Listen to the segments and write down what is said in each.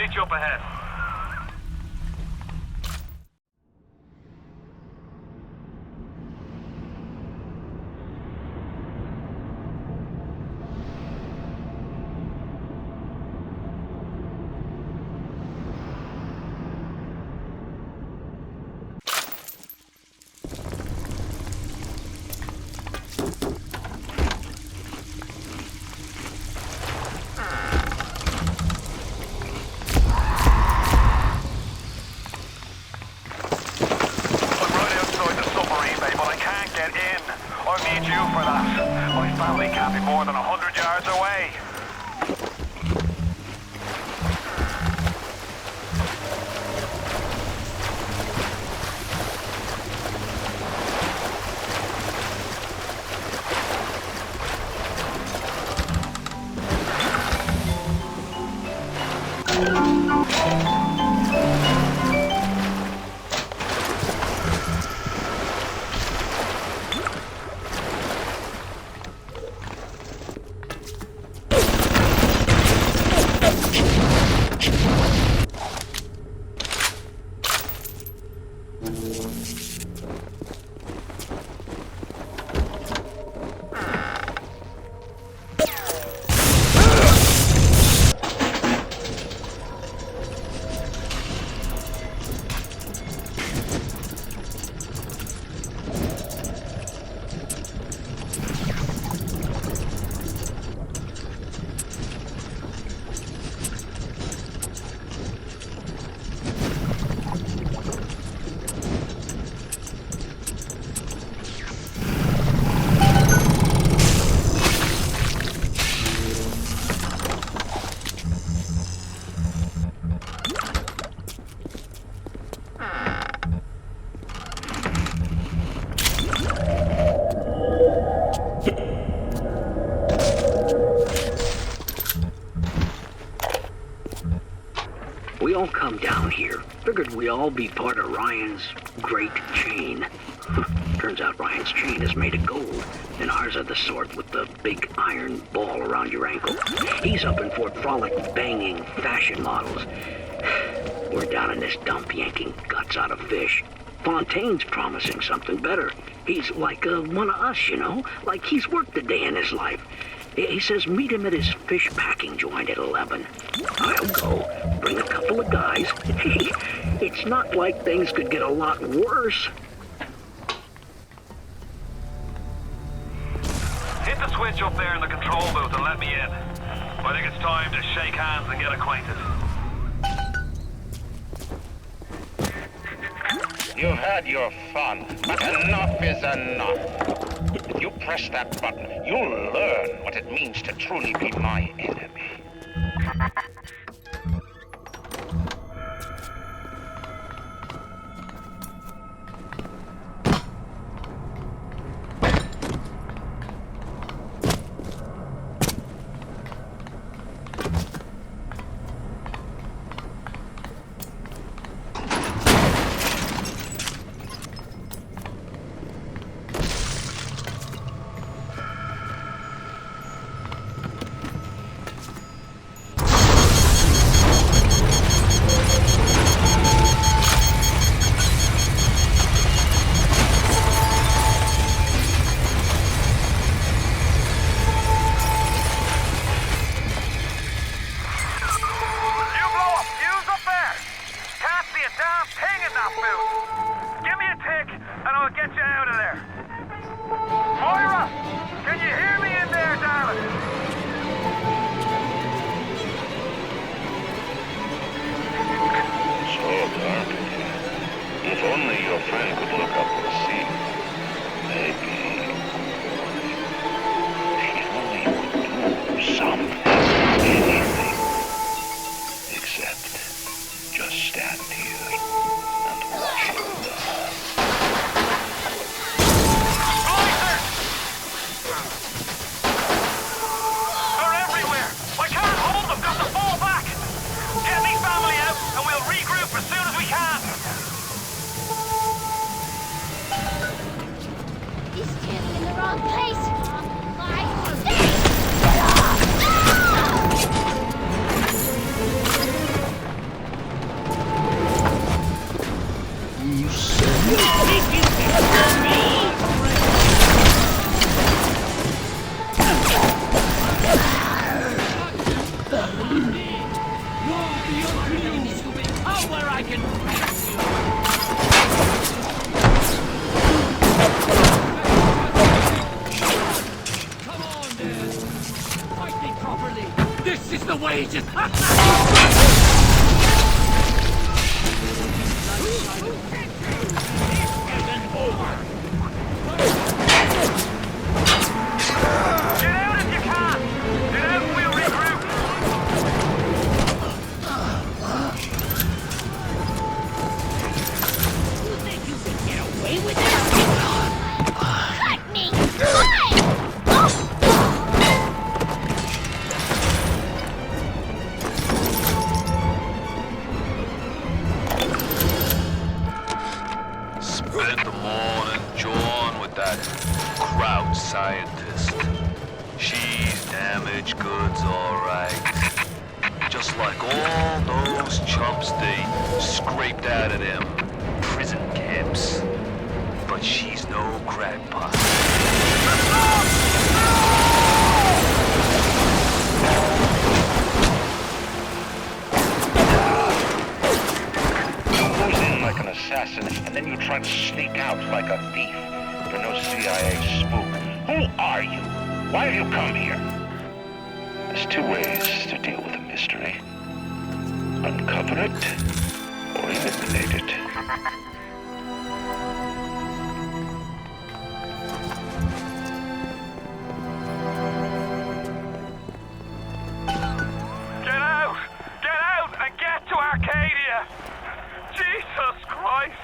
meet you up ahead. We all come down here. Figured we all be part of Ryan's great chain. Turns out Ryan's chain is made of gold, and ours are the sort with the big iron ball around your ankle. He's up in Fort Frolic banging fashion models. We're down in this dump yanking guts out of fish. Fontaine's promising something better. He's like one of us, you know? Like he's worked a day in his life. He says meet him at his fish packing joint at 11. I'll go, bring a couple of guys. Hey, it's not like things could get a lot worse. Hit the switch up there in the control booth and let me in. I think it's time to shake hands and get acquainted. You've had your fun, but enough is enough. If you press that button, you'll learn what it means to truly be my enemy. aircraft booth. Give me a tick, and I'll get you out of there. Moira, can you hear me in there, darling? So dark in here. If only your friend could look up and see. Maybe. If only you would do something. Anything. Except just stand here and watch him die. They're everywhere! I can't hold them! Got to fall back! Get me family out, and we'll regroup as soon as we can! He's standing in the wrong place. This is the way to... Get out if you can! Get out and we'll regroup! You think you can get away with this? Cut me! Why? Spent the morning jawing with that crowd scientist. She's damaged goods, all right. Just like all those chumps they scraped out of them prison camps. But she's no crackpot. You goes in like an assassin, and then you try to sneak out like a thief. You're no CIA spook. Who are you? Why have you come here? There's two ways to deal with a mystery. Uncover it, or eliminate it. Get out! Get out and get to Arcadia! Jesus Christ!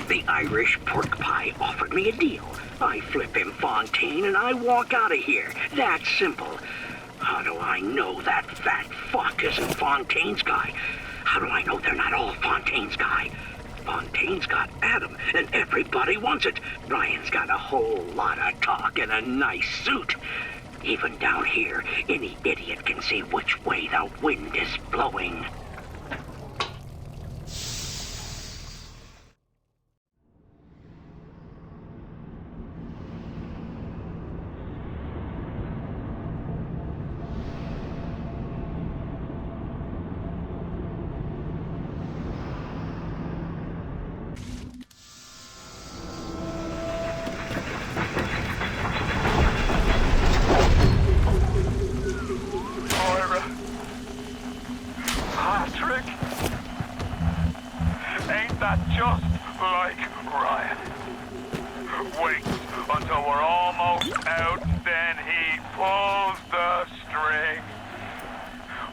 The Irish pork pie offered me a deal. I flip him Fontaine and I walk out of here. That simple. How do I know that fat fuck isn't Fontaine's guy? How do I know they're not all Fontaine's guy? Fontaine's got Adam, and everybody wants it. Ryan's got a whole lot of talk and a nice suit. Even down here, any idiot can see which way the wind is blowing. That's just like Ryan. Wait until we're almost out, then he pulls the string.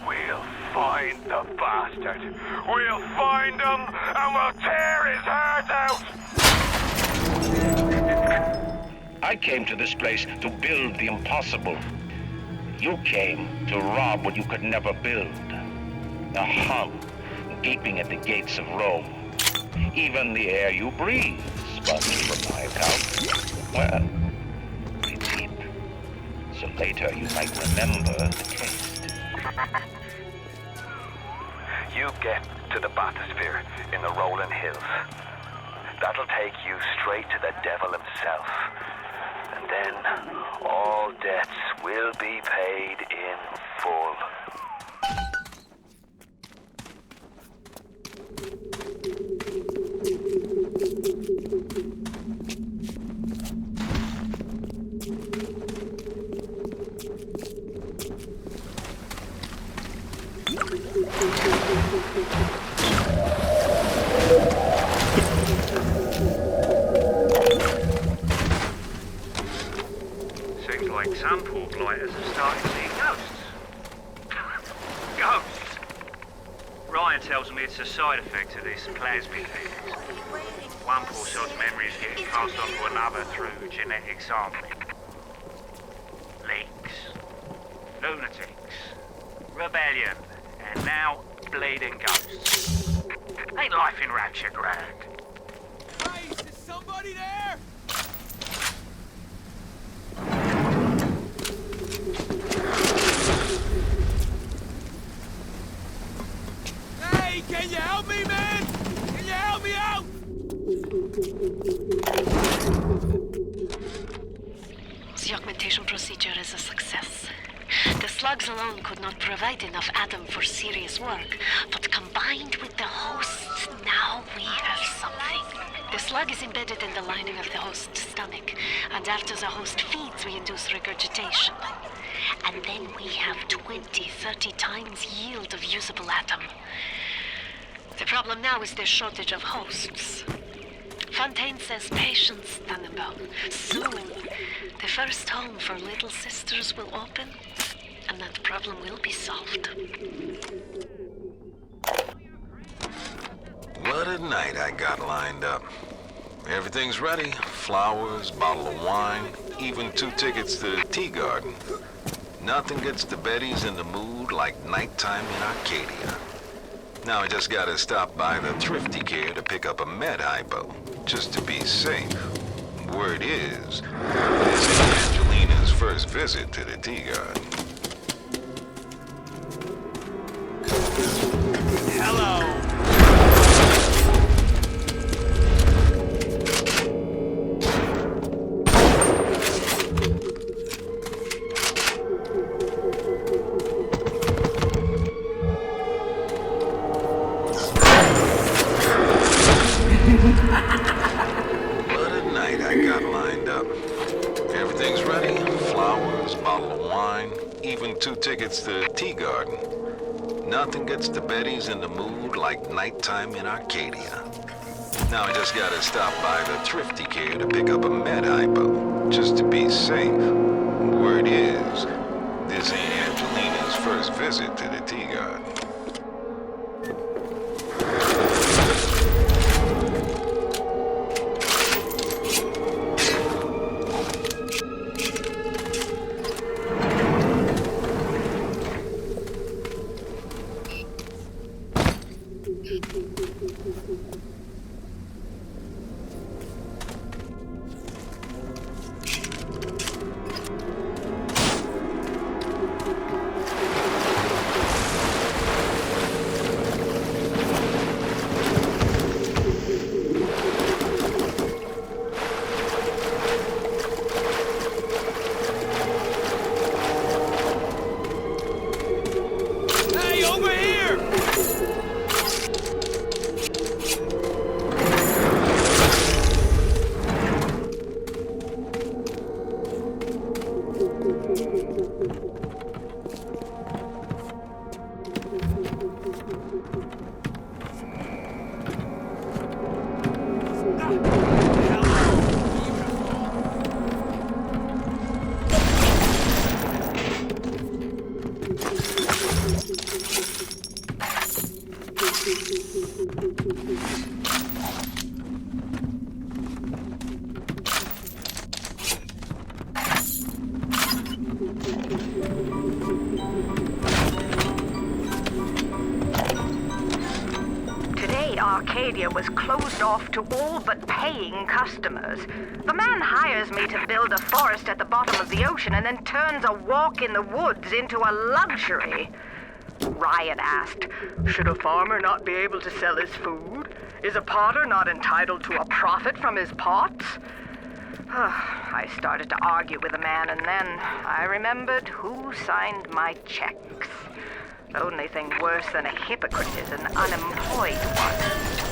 We'll find the bastard. We'll find him and we'll tear his heart out. I came to this place to build the impossible. You came to rob what you could never build. A hum gaping at the gates of Rome. Even the air you breathe, spongy from my account. Well, pretty cheap. So later you might remember the taste. You get to the bathysphere in the rolling hills. That'll take you straight to the devil himself. And then all debts will be paid in full. Seems like some poor blighters are starting to see ghosts. Ghosts! Ryan tells me it's a side effect of this plasmid thing. One poor sod's memory is getting passed on to another through genetic sampling. Leaks, lunatics, rebellion, and now bleeding ghosts. Ain't life in rapture grand? Hey, is somebody there? Hey, can you help me, man? Can you help me out? The augmentation procedure is a success. The slugs alone could not provide enough atom for serious work, but combined with the hosts, now we have something. The slug is embedded in the lining of the host's stomach, and after the host feeds, we induce regurgitation. And then we have 20, 30 times yield of usable atom. The problem now is the shortage of hosts. Fontaine says patience, Tannenbaum. Soon, the first home for little sisters will open, and that problem will be solved. What a night I got lined up. Everything's ready. Flowers, bottle of wine, even 2 tickets to the tea garden. Nothing gets the Bettys in the mood like nighttime in Arcadia. Now I just gotta stop by the Thrifty Care to pick up a med hypo, just to be safe. Word is, this is Angelina's first visit to the tea garden. Hello. What a night I got lined up. Everything's ready. Flowers, bottle of wine, even 2 tickets to the tea garden. Nothing gets the Bettys in the mood like nighttime in Arcadia. Now I just gotta stop by the Thrifty Care to pick up a med hypo, just to be safe. Word is, this ain't Angelina's first visit to the tea garden. Hey, over here! Arkádie was closed off to all but paying customers. The man hires me to build a forest at the bottom of the ocean and then turns a walk in the woods into a luxury. Ryan asked, should a farmer not be able to sell his food? Is a potter not entitled to a profit from his pots? I started to argue with the man, and then I remembered who signed my checks. The only thing worse than a hypocrite is an unemployed one.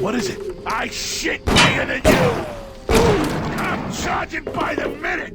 What is it? I shit bigger than you! I'm charging by the minute!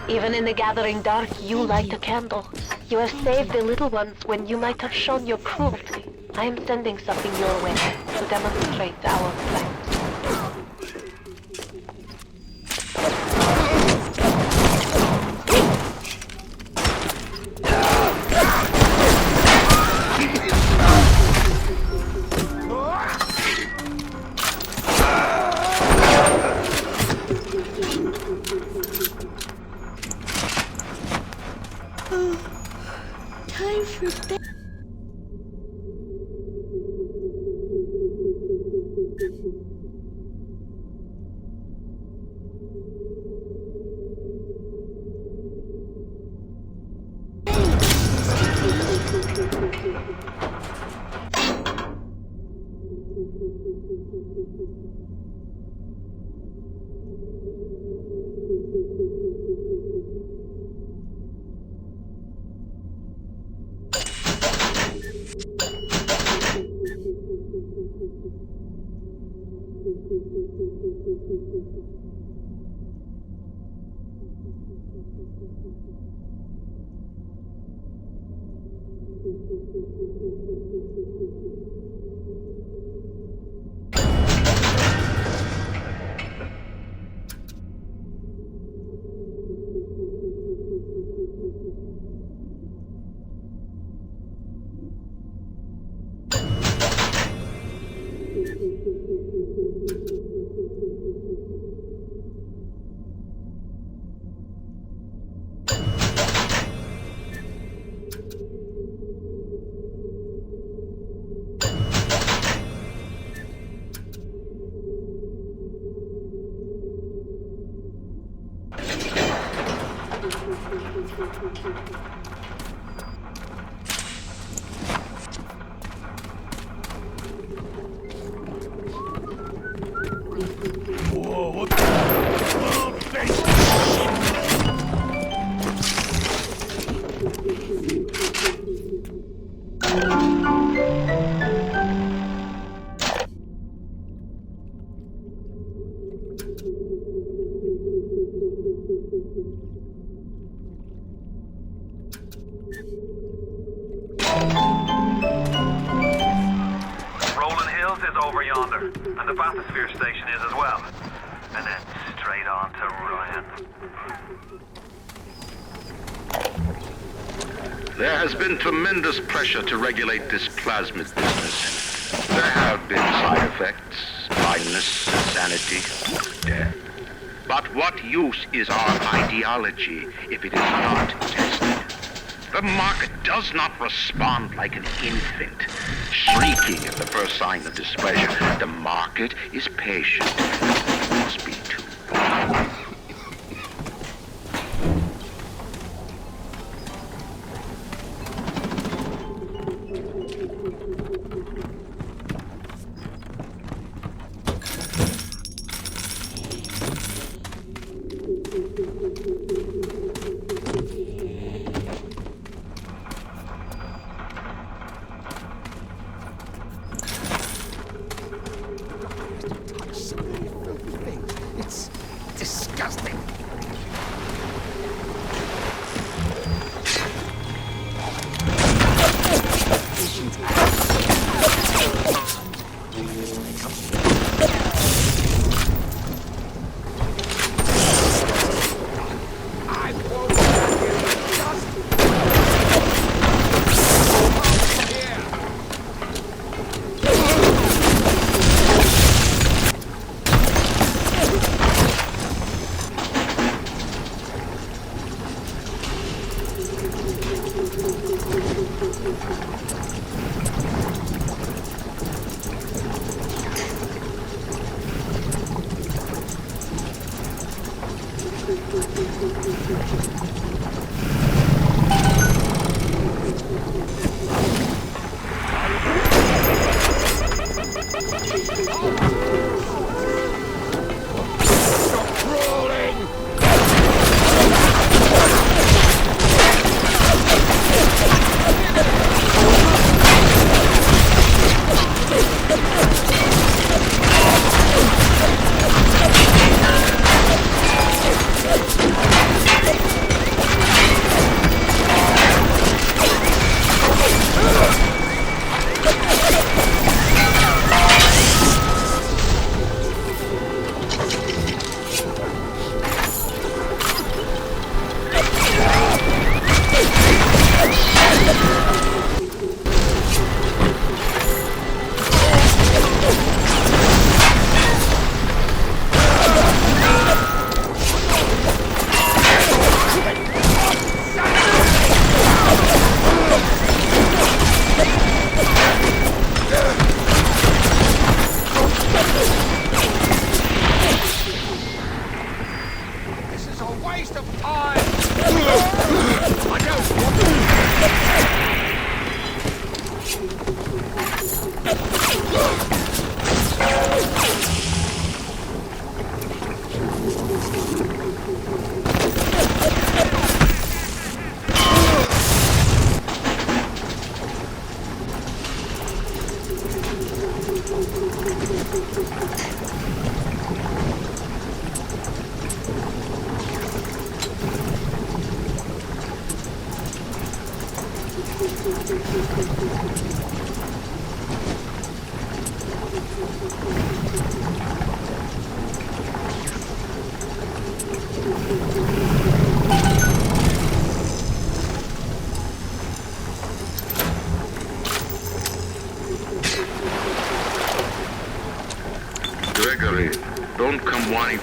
Even in the gathering dark, you light a candle. You have saved the little ones when you might have shown your cruelty. I am sending something your way to demonstrate our plan. Time for bed. over yonder, and the bathysphere station is as well. And then straight on to Ryan. There has been tremendous pressure to regulate this plasmid business. There have been side effects, blindness, insanity, death. But what use is our ideology if it is not tested? The market does not respond like an infant, shrieking at the first sign of displeasure. The market is patient. It must be too.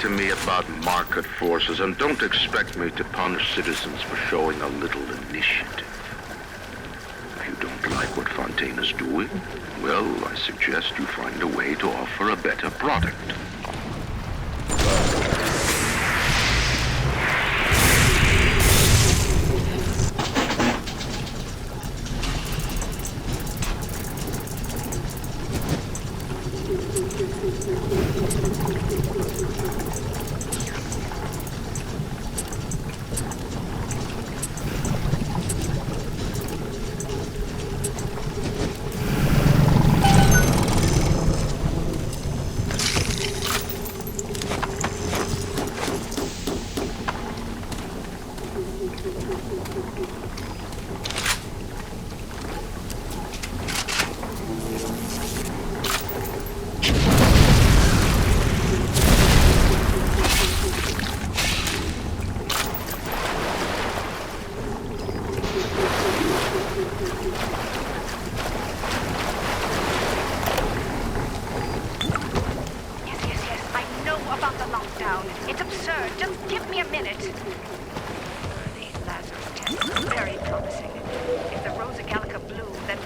To me about market forces, and don't expect me to punish citizens for showing a little initiative. If you don't like what Fontaine is doing, well, I suggest you find a way to offer a better product.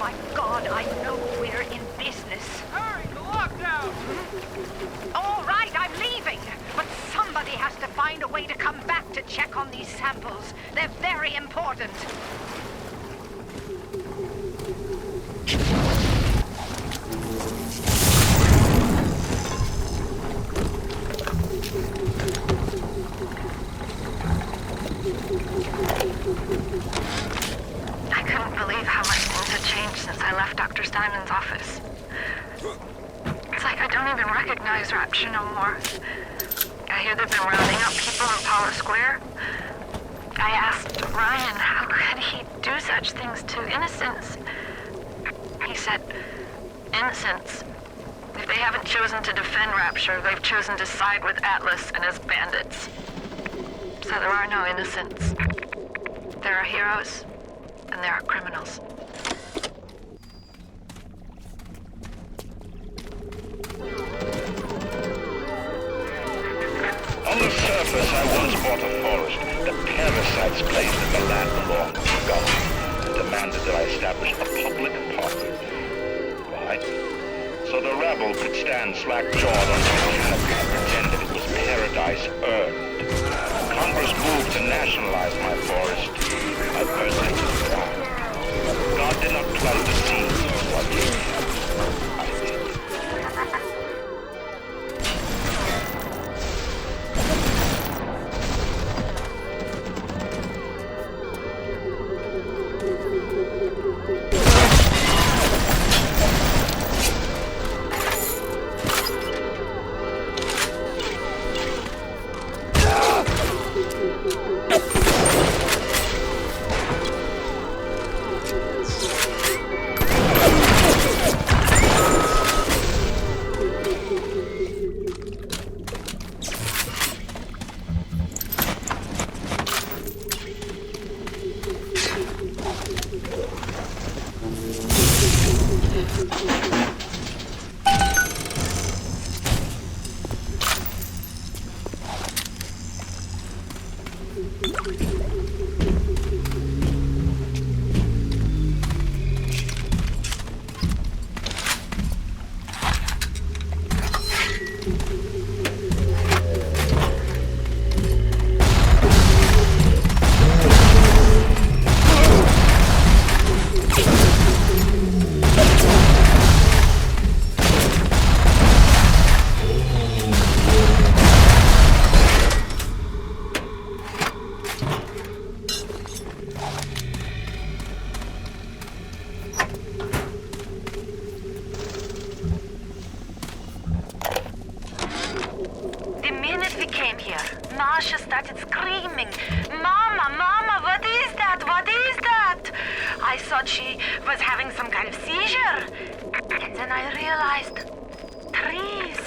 my God, I know we're in business. Hurry, the lockdown! All right, I'm leaving. But somebody has to find a way to come back to check on these samples. They're very important. I couldn't believe how much things had changed since I left Dr. Steinman's office. It's like I don't even recognize Rapture no more. I hear they've been rounding up people in Paula Square. I asked Ryan how could he do such things to innocents. He said, innocents. If they haven't chosen to defend Rapture, they've chosen to side with Atlas and his bandits. So there are no innocents. There are heroes, and there are criminals. On the surface, I once bought a forest. The parasites claimed that the land belonged to the government and demanded that I establish a public park. Why? So the rebel could stand slack-jawed on my canopy and pretend that it was paradise earned. Congress moved to nationalize my forest. I burned it to the ground. God did not plant the seeds of what he did. I did. Masha started screaming, "Mama, Mama, what is that? What is that?" I thought she was having some kind of seizure. And then I realized, trees.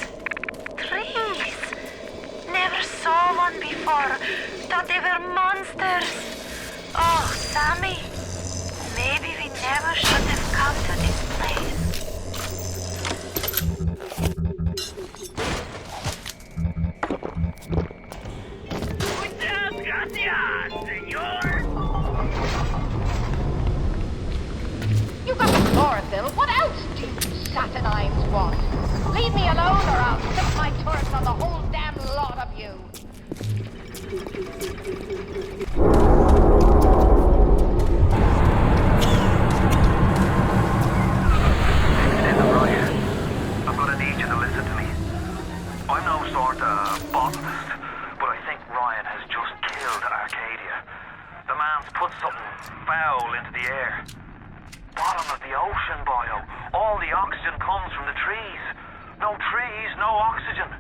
Never saw one before. Thought they were monsters. Oh, Sammy, maybe we never should have come to this place. You got the chlorophyll. What else do you saturnines want? Leave me alone or I'll stick my turrets on the whole damn lot of you. Ryan, I'm gonna need you to listen to me. I'm no sort of botanist, but I think Ryan has just killed Arkádie. The man's put something foul into the air. Bottom of the ocean, Bio. All the oxygen comes from the trees. No trees, no oxygen.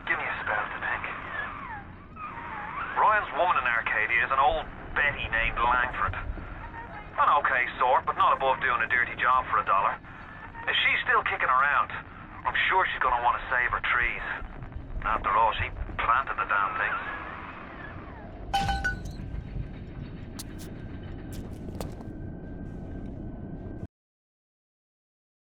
Give me a spell to think. Ryan's woman in Arkádie is an old Betty named Langford. An okay sort, but not above doing a dirty job for $1. If she's still kicking around, I'm sure she's gonna want to save her trees. After all, she planted the damn things.